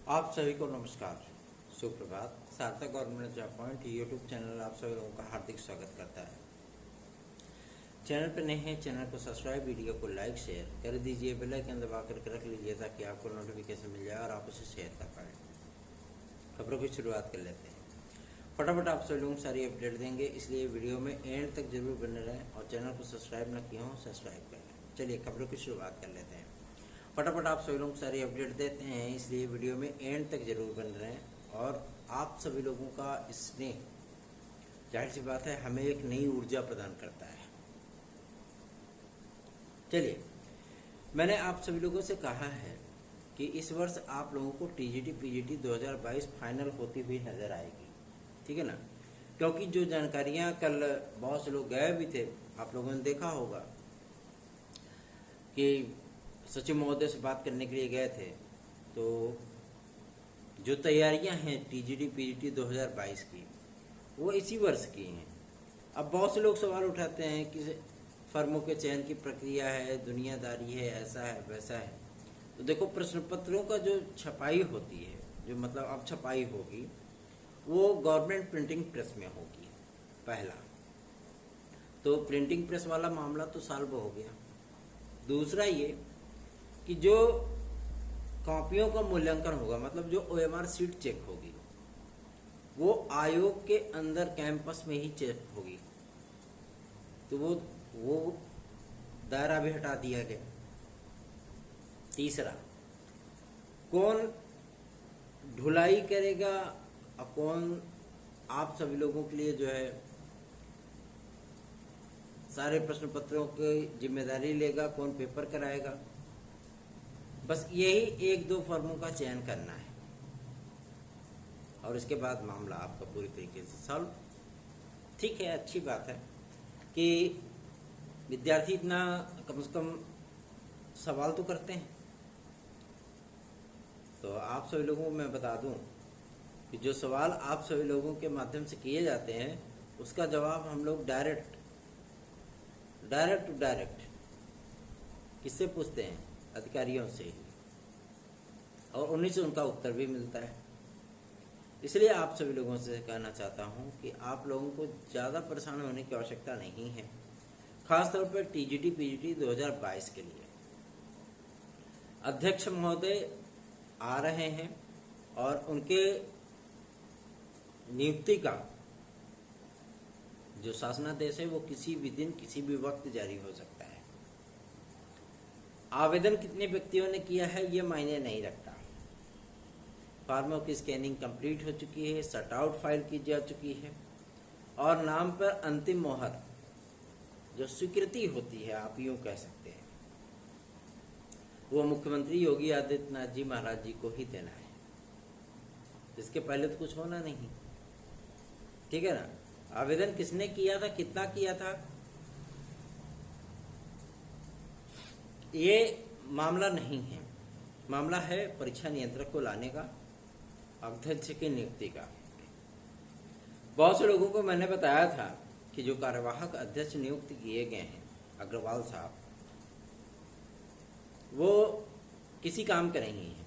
आप सभी को नमस्कार, सुप्रभात। सार्थक government job point YouTube channel आप सभी लोगों का हार्दिक स्वागत करता है। चैनल पर नए हैं, चैनल को सब्सक्राइब, वीडियो को लाइक शेयर कर दीजिए, बेल आइकन दबा करके रख लीजिए ताकि आपको नोटिफिकेशन मिल जाए और आप उसे शेयर कर पाएँ। खबरों की शुरुआत कर लेते हैं। फटाफट आप सभी लोगों को सारी अपडेट देंगे, इसलिए वीडियो में एंड तक जरूर बने रहें और चैनल को सब्सक्राइब न किया हो सब्सक्राइब कर लें। चलिए खबरों की शुरुआत कर लेते हैं। फटाफट आप सभी लोगों को सारी अपडेट देते हैं, इसलिए वीडियो में एंड तक जरूर बन रहे हैं और आप सभी लोगों का स्नेह जाहिर सी बात है हमें एक नई ऊर्जा प्रदान करता है। चलिए, मैंने आप सभी लोगों से कहा है कि इस वर्ष आप लोगों को टीजीटी पीजीटी 2022 फाइनल होती हुई नजर आएगी, ठीक है ना। क्योंकि जो जानकारियां कल बहुत से लोग गए भी थे, आप लोगों ने देखा होगा कि सचिव महोदय से बात करने के लिए गए थे, तो जो तैयारियां हैं टीजीटी पीजीटी 2022 की वो इसी वर्ष की हैं। अब बहुत से लोग सवाल उठाते हैं कि फर्मों के चयन की प्रक्रिया है, दुनियादारी है, ऐसा है वैसा है। तो देखो, प्रश्न पत्रों का जो छपाई होती है, जो मतलब अब छपाई होगी, वो गवर्नमेंट प्रिंटिंग प्रेस में होगी। पहला तो प्रिंटिंग प्रेस वाला मामला तो सॉल्व हो गया। दूसरा ये कि जो कॉपियों का मूल्यांकन होगा, मतलब जो ओएमआर सीट चेक होगी, वो आयोग के अंदर कैंपस में ही चेक होगी। तो वो दायरा भी हटा दिया गया। तीसरा, कौन ढुलाई करेगा और कौन आप सभी लोगों के लिए जो है सारे प्रश्न पत्रों की जिम्मेदारी लेगा, कौन पेपर कराएगा, बस यही एक दो फर्मों का चयन करना है और इसके बाद मामला आपका पूरी तरीके से सॉल्व। ठीक है, अच्छी बात है कि विद्यार्थी इतना कम से कम सवाल तो करते हैं। तो आप सभी लोगों को मैं बता दूं कि जो सवाल आप सभी लोगों के माध्यम से किए जाते हैं, उसका जवाब हम लोग डायरेक्ट किससे पूछते हैं? अधिकारियों से ही, और उन्हीं से उनका उत्तर भी मिलता है। इसलिए आप सभी लोगों से कहना चाहता हूं कि आप लोगों को ज़्यादा परेशान होने की आवश्यकता नहीं है, खासतौर पर टीजीटी पीजीटी 2022 के लिए। अध्यक्ष महोदय आ रहे हैं और उनके नियुक्ति का जो शासनादेश है वो किसी भी दिन किसी भी वक्त जारी हो सकता है। आवेदन कितने व्यक्तियों ने किया है ये मायने नहीं रखता। फॉर्मों की स्कैनिंग कंप्लीट हो चुकी है, सट आउट फाइल की जा चुकी है और नाम पर अंतिम मोहर जो स्वीकृति होती है, आप यूं कह सकते हैं, वो मुख्यमंत्री योगी आदित्यनाथ जी महाराज जी को ही देना है। इसके पहले तो कुछ होना नहीं, ठीक है ना। आवेदन किसने किया था, कितना किया था, ये मामला नहीं है। मामला है परीक्षा नियंत्रक को लाने का, अध्यक्ष की नियुक्ति का। बहुत से लोगों को मैंने बताया था कि जो कार्यवाहक अध्यक्ष नियुक्त किए गए हैं, अग्रवाल साहब, वो किसी काम के नहीं है।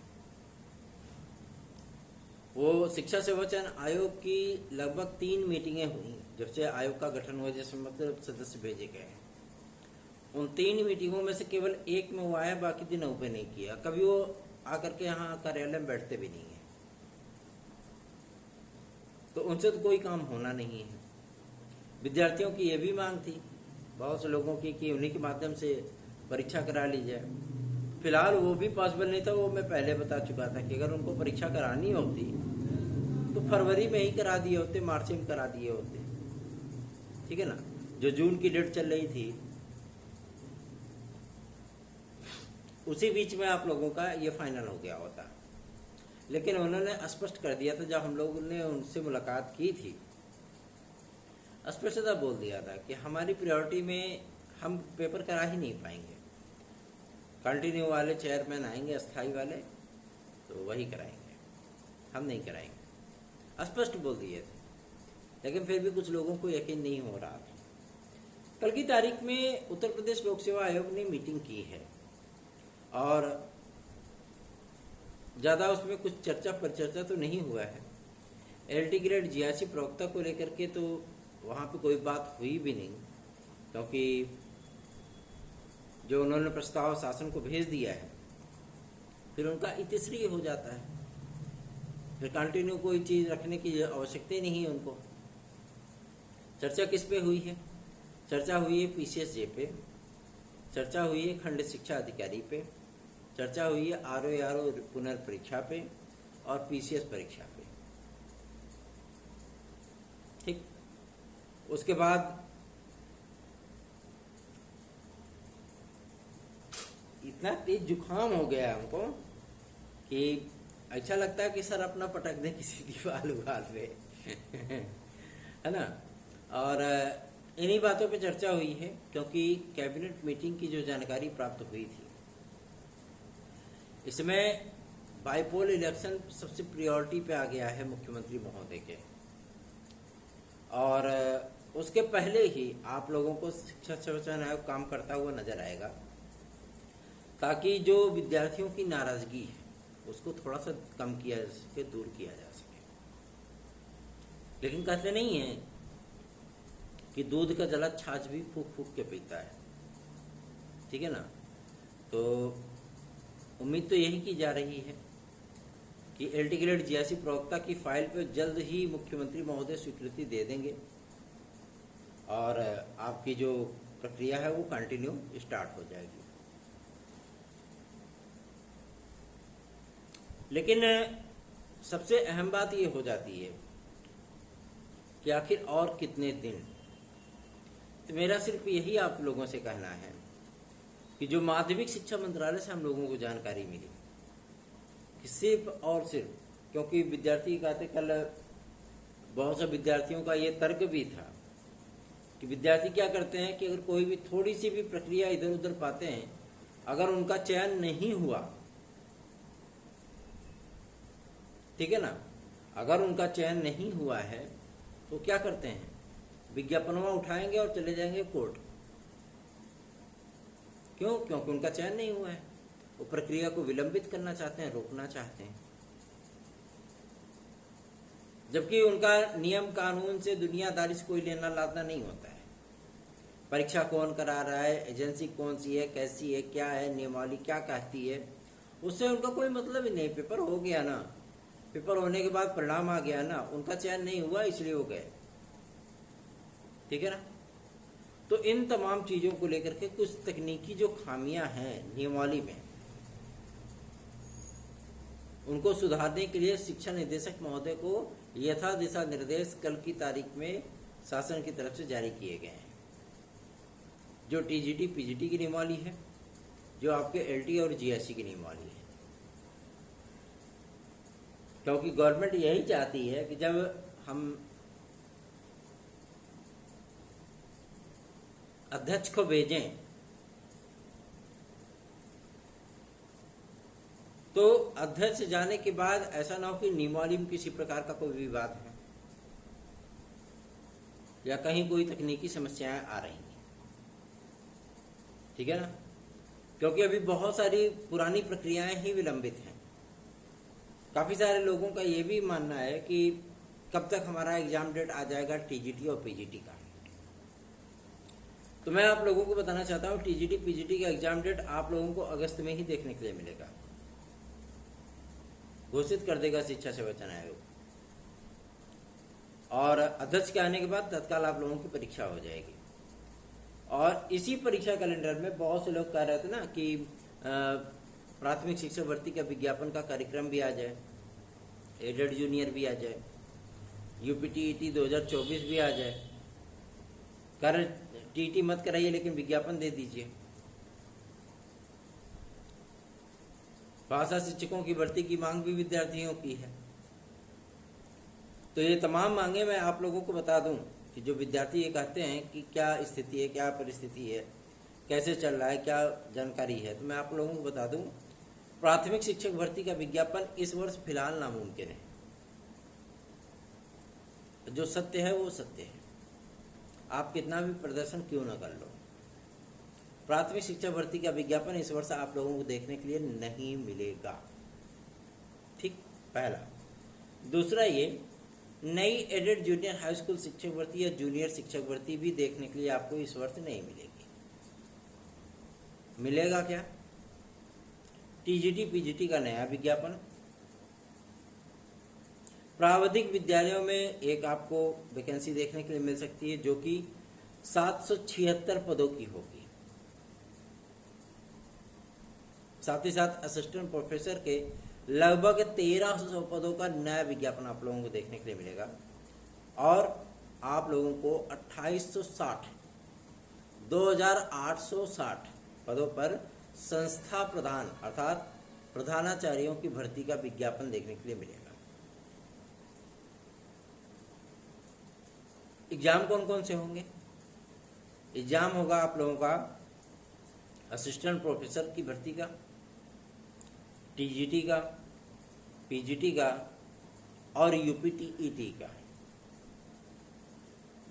वो शिक्षा सेवा चयन आयोग की लगभग 3 मीटिंगें हुई जब से आयोग का गठन हुआ, जिसमें मतलब सदस्य भेजे गए हैं। उन 3 मीटिंगों में से केवल एक में वो आया, बाकी दिनों पे नहीं किया। कभी वो आकर के यहाँ कार्यालय में बैठते भी नहीं है, तो उनसे तो कोई काम होना नहीं है। विद्यार्थियों की ये भी मांग थी बहुत से लोगों की कि उन्हीं के माध्यम से परीक्षा करा ली जाए। फिलहाल वो भी पॉसिबल नहीं था। वो मैं पहले बता चुका था कि अगर उनको परीक्षा करानी होती तो फरवरी में ही करा दिए होते, मार्च में करा दिए होते, ठीक है ना। जो जून की डेट चल रही थी, उसी बीच में आप लोगों का ये फाइनल हो गया होता। लेकिन उन्होंने स्पष्ट कर दिया था, जब हम लोगों ने उनसे मुलाकात की थी, स्पष्टता बोल दिया था कि हमारी प्रायोरिटी में हम पेपर करा ही नहीं पाएंगे। कंटिन्यू वाले चेयरमैन आएंगे, अस्थाई वाले, तो वही कराएंगे, हम नहीं कराएंगे। स्पष्ट बोल दिए थे। लेकिन फिर भी कुछ लोगों को यकीन नहीं हो रहा था। कल की तारीख में उत्तर प्रदेश लोक सेवा आयोग ने मीटिंग की है और ज़्यादा उसमें कुछ चर्चा परिचर्चा तो नहीं हुआ है। एलटी ग्रेड जीआईसी प्रवक्ता को लेकर के तो वहाँ पे कोई बात हुई भी नहीं, क्योंकि जो उन्होंने प्रस्ताव शासन को भेज दिया है फिर उनका इतिश्री हो जाता है, फिर कंटिन्यू कोई चीज़ रखने की आवश्यकता ही नहीं है उनको। चर्चा किस पे हुई है? चर्चा हुई है पीसीएसजे पे, चर्चा हुई है खंड शिक्षा अधिकारी पे, चर्चा हुई है आरओ पुनर्परीक्षा पे और पीसीएस परीक्षा पे। ठीक, उसके बाद इतना तेज जुकाम हो गया हमको कि अच्छा लगता है कि सर अपना पटक दे किसी दीवार उगाल पे है ना। और इन्हीं बातों पे चर्चा हुई है, क्योंकि कैबिनेट मीटिंग की जो जानकारी प्राप्त हुई थी, इसमें बाईपोल इलेक्शन सबसे प्रायोरिटी पे आ गया है मुख्यमंत्री महोदय के। और उसके पहले ही आप लोगों को शिक्षा संरक्षण आयोग काम करता हुआ नजर आएगा, ताकि जो विद्यार्थियों की नाराजगी है उसको थोड़ा सा कम किया जा सके, दूर किया जा सके। लेकिन कहते नहीं है कि दूध का जला छाछ भी फूक फूक के पीता है, ठीक है ना। तो उम्मीद तो यही की जा रही है कि एलटी ग्रेड जीआईसी प्रवक्ता की फाइल पर जल्द ही मुख्यमंत्री महोदय स्वीकृति दे देंगे और आपकी जो प्रक्रिया है वो कंटिन्यू स्टार्ट हो जाएगी। लेकिन सबसे अहम बात ये हो जाती है कि आखिर और कितने दिन। तो मेरा सिर्फ यही आप लोगों से कहना है कि जो माध्यमिक शिक्षा मंत्रालय से हम लोगों को जानकारी मिली कि सिर्फ और सिर्फ, क्योंकि विद्यार्थी कहते, कल बहुत से विद्यार्थियों का ये तर्क भी था कि विद्यार्थी क्या करते हैं कि अगर कोई भी थोड़ी सी भी प्रक्रिया इधर उधर पाते हैं, अगर उनका चयन नहीं हुआ, ठीक है ना, अगर उनका चयन नहीं हुआ है तो क्या करते हैं, विज्ञापनवा उठाएंगे और चले जाएंगे कोर्ट। क्यों? क्योंकि उनका चयन नहीं हुआ है, वो प्रक्रिया को विलंबित करना चाहते हैं, रोकना चाहते हैं। जबकि उनका नियम कानून से दुनियादारी से कोई लेना लाना नहीं होता है। परीक्षा कौन करा रहा है, एजेंसी कौन सी है, कैसी है, क्या है, नियमावली क्या कहती है, उससे उनका कोई मतलब ही नहीं। पेपर हो गया ना, पेपर होने के बाद परिणाम आ गया ना, उनका चयन नहीं हुआ इसलिए हो गए, ठीक है ना। तो इन तमाम चीजों को लेकर के कुछ तकनीकी जो खामियां हैं नियमावली में, उनको सुधारने के लिए शिक्षा निदेशक महोदय को यथा दिशा निर्देश कल की तारीख में शासन की तरफ से जारी किए गए हैं। जो टीजीटी पीजीटी की नियमावली है, जो आपके एलटी और जीएससी की नियमावली है। क्योंकि गवर्नमेंट यही चाहती है कि जब हम अध्यक्ष को भेजें तो अध्यक्ष जाने के बाद ऐसा ना हो कि नियमावली में किसी प्रकार का कोई विवाद है या कहीं कोई तकनीकी समस्याएं आ रही हैं, ठीक है ना। क्योंकि अभी बहुत सारी पुरानी प्रक्रियाएं ही विलंबित हैं। काफी सारे लोगों का ये भी मानना है कि कब तक हमारा एग्जाम डेट आ जाएगा टीजीटी और पीजीटी का। तो मैं आप लोगों को बताना चाहता हूँ टीजीटी पीजीटी का एग्जाम डेट आप लोगों को अगस्त में ही देखने के लिए मिलेगा, घोषित कर देगा शिक्षा संरक्षण आयोग। और अध्यक्ष के आने के बाद तत्काल आप लोगों की परीक्षा हो जाएगी। और इसी परीक्षा कैलेंडर में बहुत से लोग कह रहे थे ना कि प्राथमिक शिक्षक भर्ती का विज्ञापन का कार्यक्रम भी आ जाए, एडेड जूनियर भी आ जाए, यूपीटीईटी 2024 भी आ जाए। कारण टीटी मत कराइए लेकिन विज्ञापन दे दीजिए। भाषा शिक्षकों की भर्ती की मांग भी विद्यार्थियों की है। तो ये तमाम मांगे मैं आप लोगों को बता दूं कि जो विद्यार्थी ये कहते हैं कि क्या स्थिति है, क्या परिस्थिति है, कैसे चल रहा है, क्या जानकारी है, तो मैं आप लोगों को बता दूं प्राथमिक शिक्षक भर्ती का विज्ञापन इस वर्ष फिलहाल नामुमकिन है। जो सत्य है वो सत्य है, आप कितना भी प्रदर्शन क्यों ना कर लो। प्राथमिक शिक्षा भर्ती का विज्ञापन इस वर्ष आप लोगों को देखने के लिए नहीं मिलेगा। ठीक, पहला। दूसरा ये, नई एडेड जूनियर हाई स्कूल शिक्षक भर्ती या जूनियर शिक्षक भर्ती भी देखने के लिए आपको इस वर्ष नहीं मिलेगी। मिलेगा क्या? टीजीटी पीजीटी का नया विज्ञापन। प्राविधिक विद्यालयों में एक आपको वैकेंसी देखने के लिए मिल सकती है जो कि 776 पदों की होगी। साथ ही साथ असिस्टेंट प्रोफेसर के लगभग 1300 पदों का नया विज्ञापन आप लोगों को देखने के लिए मिलेगा। और आप लोगों को 2860 पदों पर संस्था प्रधान अर्थात प्रधानाचार्यों की भर्ती का विज्ञापन देखने के लिए मिलेगा। एग्जाम कौन कौन से होंगे? एग्जाम होगा आप लोगों का असिस्टेंट प्रोफेसर की भर्ती का, टीजीटी का, पीजीटी का और यूपीटीईटी का।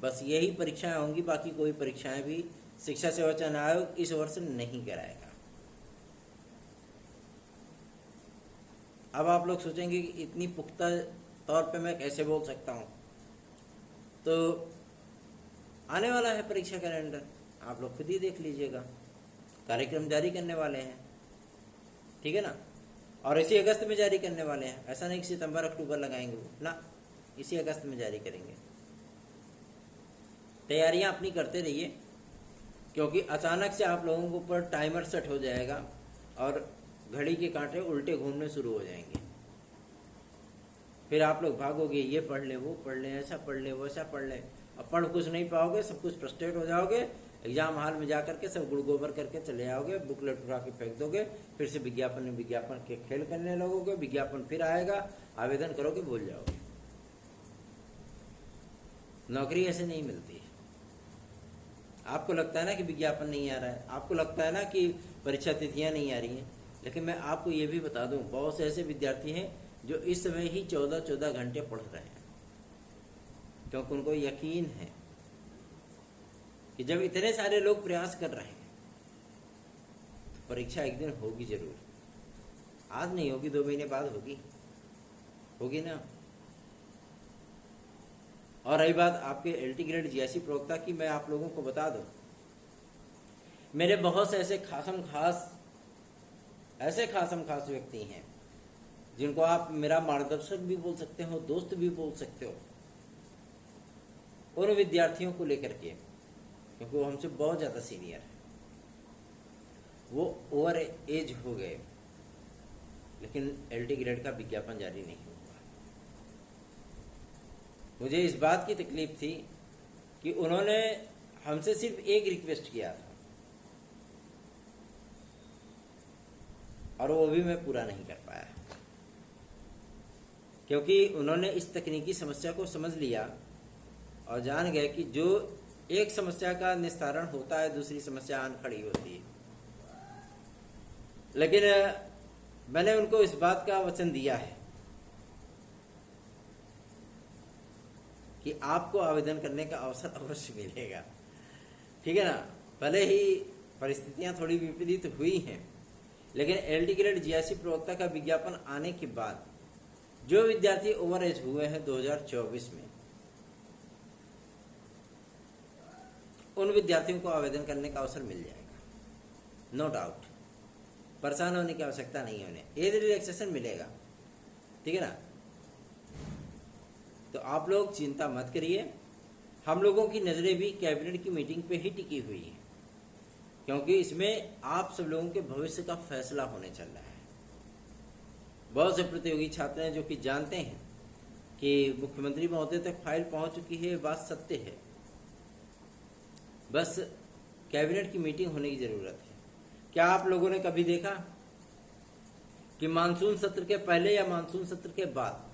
बस यही परीक्षाएं होंगी, बाकी कोई परीक्षाएं भी शिक्षा सेवा चयन आयोग इस वर्ष नहीं कराएगा। अब आप लोग सोचेंगे कि इतनी पुख्ता तौर पे मैं कैसे बोल सकता हूं, तो आने वाला है परीक्षा कैलेंडर, आप लोग खुद ही देख लीजिएगा। कार्यक्रम जारी करने वाले हैं, ठीक है ना, और इसी अगस्त में जारी करने वाले हैं। ऐसा नहीं कि सितंबर अक्टूबर लगाएंगे वो, ना, इसी अगस्त में जारी करेंगे। तैयारियां अपनी करते रहिए, क्योंकि अचानक से आप लोगों के ऊपर टाइमर सेट हो जाएगा और घड़ी के कांटे उल्टे घूमने शुरू हो जाएंगे। फिर आप लोग भागोगे, ये पढ़ ले, वो पढ़ ले, ऐसा पढ़ ले, वैसा पढ़ ले। अब पढ़ कुछ नहीं पाओगे, सब कुछ फ्रस्ट्रेट हो जाओगे। एग्जाम हॉल में जा करके सब गुड़ गोबर करके चले आओगे, बुकलेट उठा के फेंक दोगे, फिर से विज्ञापन के खेल करने लगोगे। विज्ञापन फिर आएगा, आवेदन करोगे, भूल जाओगे। नौकरी ऐसे नहीं मिलती है। आपको लगता है ना कि विज्ञापन नहीं आ रहा है, आपको लगता है ना कि परीक्षा तिथियां नहीं आ रही हैं, लेकिन मैं आपको ये भी बता दूं, बहुत से ऐसे विद्यार्थी हैं जो इस समय ही 14-14 घंटे पढ़ रहे हैं, क्योंकि उनको यकीन है कि जब इतने सारे लोग प्रयास कर रहे हैं तो परीक्षा एक दिन होगी जरूर। आज नहीं होगी, 2 महीने बाद होगी ना। और रही बात आपके एलटी ग्रेड जीआईसी प्रवक्ता की, मैं आप लोगों को बता दूं, मेरे बहुत से ऐसे खासम खास व्यक्ति हैं जिनको आप मेरा मार्गदर्शक भी बोल सकते हो, दोस्त भी बोल सकते हो, उन विद्यार्थियों को लेकर के, क्योंकि वो हमसे बहुत ज्यादा सीनियर है, वो ओवर एज हो गए, लेकिन एलटी ग्रेड का विज्ञापन जारी नहीं हुआ। मुझे इस बात की तकलीफ थी कि उन्होंने हमसे सिर्फ एक रिक्वेस्ट किया था और वो भी मैं पूरा नहीं कर पाया, क्योंकि उन्होंने इस तकनीकी समस्या को समझ लिया और जान गए कि जो एक समस्या का निस्तारण होता है, दूसरी समस्या आन खड़ी होती है। लेकिन मैंने उनको इस बात का वचन दिया है कि आपको आवेदन करने का अवसर अवश्य मिलेगा, ठीक है ना। भले ही परिस्थितियां थोड़ी विपरीत हुई हैं, लेकिन एलटी ग्रेड जीआईसी प्रवक्ता का विज्ञापन आने के बाद जो विद्यार्थी ओवर एज हुए हैं 2024 में, उन विद्यार्थियों को आवेदन करने का अवसर मिल जाएगा, नो डाउट। परेशान होने की आवश्यकता नहीं है, उन्हें एज रिलैक्सेशन मिलेगा, ठीक है ना। तो आप लोग चिंता मत करिए। हम लोगों की नजरें भी कैबिनेट की मीटिंग पे ही टिकी हुई है, क्योंकि इसमें आप सब लोगों के भविष्य का फैसला होने चल रहा है। बहुत से प्रतियोगी छात्र हैं जो कि जानते हैं कि मुख्यमंत्री महोदय तक फाइल पहुंच चुकी है, बात सत्य है। बस कैबिनेट की मीटिंग होने की जरूरत है। क्या आप लोगों ने कभी देखा कि मानसून सत्र के पहले या मानसून सत्र के बाद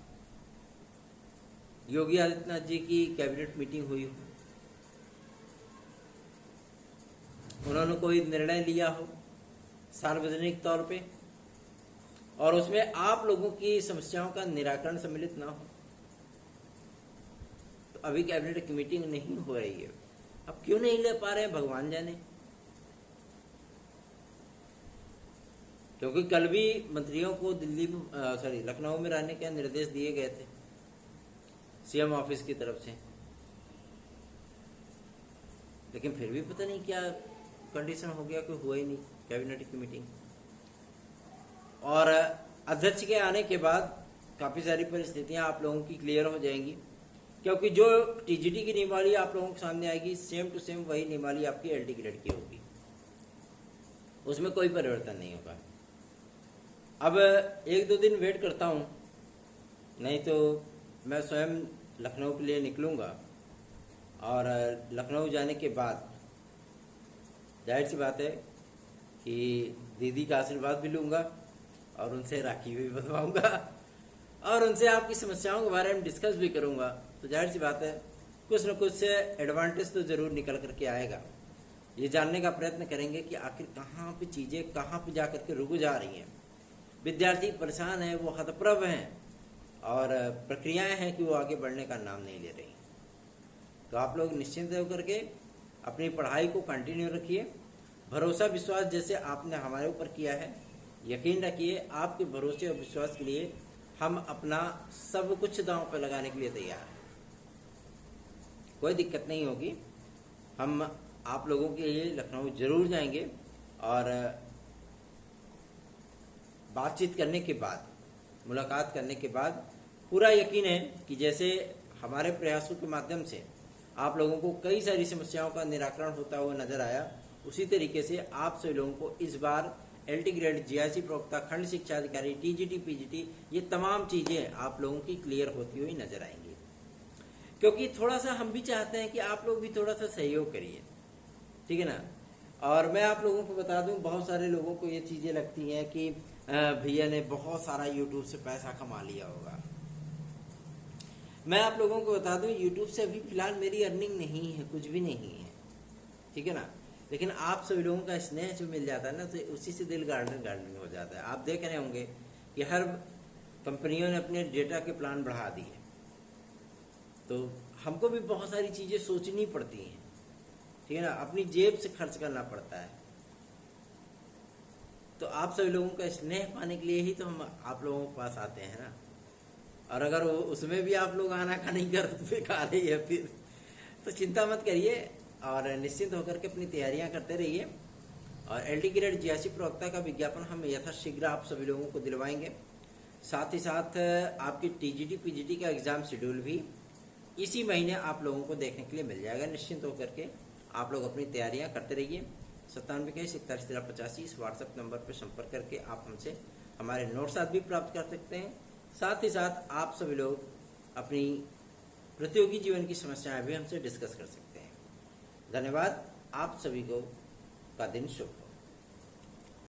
योगी आदित्यनाथ जी की कैबिनेट मीटिंग हुई हो, उन्होंने कोई निर्णय लिया हो सार्वजनिक तौर पे और उसमें आप लोगों की समस्याओं का निराकरण सम्मिलित ना हो? तो अभी कैबिनेट की मीटिंग नहीं हो रही है। अब क्यों नहीं ले पा रहे हैं, भगवान जाने। क्योंकि कल भी मंत्रियों को लखनऊ में रहने के निर्देश दिए गए थे सीएम ऑफिस की तरफ से, लेकिन फिर भी पता नहीं क्या कंडीशन हो गया कि हुआ ही नहीं कैबिनेट की मीटिंग। और अध्यक्ष के आने के बाद काफी सारी परिस्थितियां आप लोगों की क्लियर हो जाएंगी, क्योंकि जो टीजीटी की नियमावली आप लोगों के सामने आएगी सेम टू सेम वही नियमावली आपकी एलटी ग्रेड की होगी, उसमें कोई परिवर्तन नहीं होगा। अब 1-2 दिन वेट करता हूं, नहीं तो मैं स्वयं लखनऊ के लिए निकलूंगा और लखनऊ जाने के बाद जाहिर सी बात है कि दीदी का आशीर्वाद भी लूंगा और उनसे राखी भी बंधवाऊंगा और उनसे आपकी समस्याओं के बारे में डिस्कस भी करूंगा। तो जाहिर सी बात है कुछ न कुछ से एडवांटेज तो जरूर निकल करके आएगा। ये जानने का प्रयत्न करेंगे कि आखिर कहाँ पे चीजें कहाँ पे जा करके रुक जा रही हैं। विद्यार्थी परेशान है, वो हतप्रभ हैं और प्रक्रियाएं हैं कि वो आगे बढ़ने का नाम नहीं ले रही। तो आप लोग निश्चिंत होकर के अपनी पढ़ाई को कंटिन्यू रखिए। भरोसा विश्वास जैसे आपने हमारे ऊपर किया है, यकीन रखिए आपके भरोसे और विश्वास के लिए हम अपना सब कुछ दांव पर लगाने के लिए तैयार हैं। कोई दिक्कत नहीं होगी। हम आप लोगों के लिए लखनऊ जरूर जाएंगे और बातचीत करने के बाद, मुलाकात करने के बाद पूरा यकीन है कि जैसे हमारे प्रयासों के माध्यम से आप लोगों को कई सारी समस्याओं का निराकरण होता हुआ नजर आया, उसी तरीके से आप सभी लोगों को इस बार एलटी ग्रेड, जीआईसी प्रवक्ता, खंड शिक्षा अधिकारी, टीजीटी, पीजीटी, ये तमाम चीजें आप लोगों की क्लियर होती हुई नजर आएंगी। क्योंकि थोड़ा सा हम भी चाहते हैं कि आप लोग भी थोड़ा सा सहयोग करिए, ठीक है ना। और मैं आप लोगों को बता दूं, बहुत सारे लोगों को ये चीजें लगती हैं कि भैया ने बहुत सारा यूट्यूब से पैसा कमा लिया होगा। मैं आप लोगों को बता दूं, यूट्यूब से अभी फिलहाल मेरी अर्निंग नहीं है, कुछ भी नहीं है, ठीक है ना। लेकिन आप सभी लोगों का स्नेह जो मिल जाता है ना, तो उसी से दिल गार्डन हो जाता है। आप देख रहे होंगे कि हर कंपनियों ने अपने डेटा के प्लान बढ़ा दिए, तो हमको भी बहुत सारी चीजें सोचनी पड़ती हैं, ठीक है ना, अपनी जेब से खर्च करना पड़ता है। तो आप सभी लोगों का स्नेह पाने के लिए ही तो हम आप लोगों के पास आते हैं ना। और अगर उसमें भी आप लोग आना का नहीं कर तो बेकार ही है फिर। तो चिंता मत करिए और निश्चिंत होकर के अपनी तैयारियां करते रहिए। और एलटी ग्रेड जीआईसी प्रवक्ता का विज्ञापन हम यथाशीघ्र आप सभी लोगों को दिलवाएंगे। साथ ही साथ आपकी टीजीटी पीजीटी का एग्जाम शेड्यूल भी इसी महीने आप लोगों को देखने के लिए मिल जाएगा। निश्चिंत होकर के आप लोग अपनी तैयारियां करते रहिए। 9721411385 इस व्हाट्सएप नंबर पर संपर्क करके आप हमसे हमारे नोट्स भी प्राप्त कर सकते हैं। साथ ही साथ आप सभी लोग अपनी प्रतियोगी जीवन की समस्याएं भी हमसे डिस्कस कर सकते हैं। धन्यवाद। आप सभी को का दिन शुभ हो।